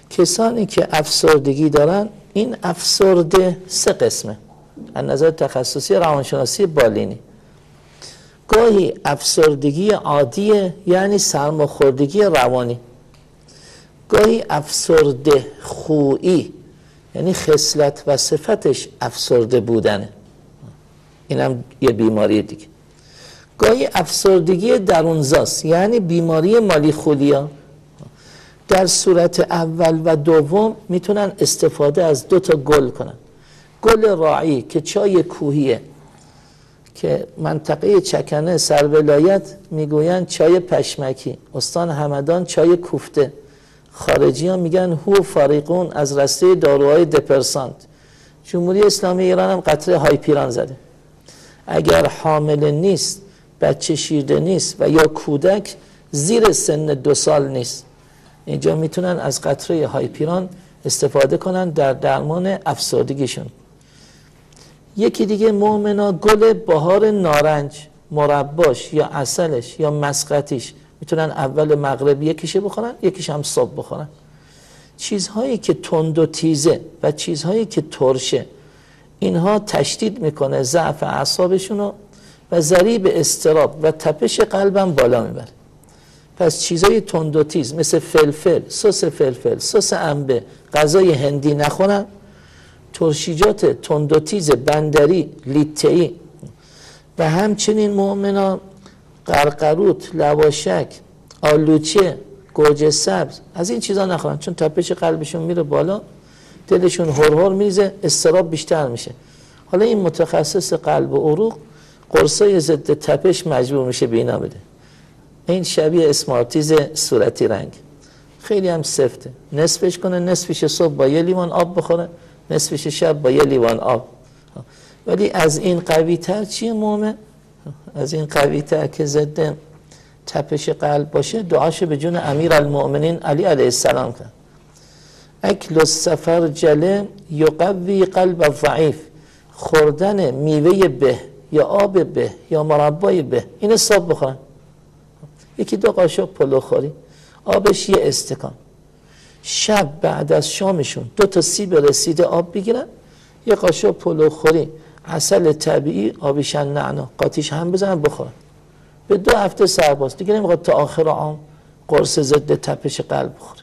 کسانی که افسردگی دارن، این افسرده 3 قسمه از نظر تخصصی روانشناسی بالینی. گاهی افسردگی عادیه، یعنی سرماخوردگی روانی. گاهی افسرده خویی، یعنی خصلت و صفتش افسرده بودنه، اینم یه بیماری دیگه. گاهی افسردگی درونزاست، یعنی بیماری مالیخولیا. در صورت اول و دوم میتونن استفاده از 2 تا گل کنن. گل راعی که چای کوهیه، که منطقه چکنه سرولایت میگوین چای پشمکی، استان همدان چای کوفته، خارجی ها میگن هو فاریقون از رسته داروهای دپرسانت. جمهوری اسلامی ایران هم قطره هایپیران زده. اگر حامل نیست، بچه شیرده نیست و یا کودک زیر سن 2 سال نیست، اینجا میتونن از قطره هایپیران استفاده کنن در درمان افسردگیشون. یکی دیگه مؤمنا گل بهار نارنج، مرباش یا عسلش یا مسقطیش میتونن اول مغرب یکیشه بخورن، یکیش هم صبح بخورن. چیزهایی که تند و تیزه و چیزهایی که ترشه، اینها تشدید میکنه ضعف اعصابشونو و ضریب اضطراب و تپش قلبم بالا میبره. پس چیزهای تند و تیز مثل فلفل، سس انبه، غذای هندی نخورن. ترشیجات تند و تیز بندری، لیته‌ای و همچنین مؤمنا قرقروت، لواشک، آلوچه، گوجه سبز، از این چیزا نخورن، چون تپش قلبشون میره بالا، دلشون هرهر میزه، اضطراب بیشتر میشه. حالا این متخصص قلب و عروق قرصای ضد تپش مجبور میشه به اینا بده. این شبیه اسمارتیز صورتی رنگ، خیلی هم سفته. نصفش کنه، نصفش صبح با 1 لیوان آب بخوره، نصفش شب با 1 لیوان آب. ولی از این قوی تر چیه مومن؟ از این قوی تر که ضد تپش قلب باشه، دعاشو به جون امیر المؤمنین علی علیه السلام کرد. اکل السفرجل یقوی قلب الضعیف. خوردن میوه به یا آب به یا مربای به، اینو صبح بخورن. 1-2 قاشق پلو خوری، آبش 1 استکان. شب بعد از شامشون 2 تا سیب رسیده آب بگیرن، 1 قاشق پلو خوری، عسل طبیعی، آبیشن نعنا، قاطیش هم بزنن بخورن. به 2 هفته سرباز دیگه نمیخواد تا آخر عام قرص ضد تپش قلب بخوره.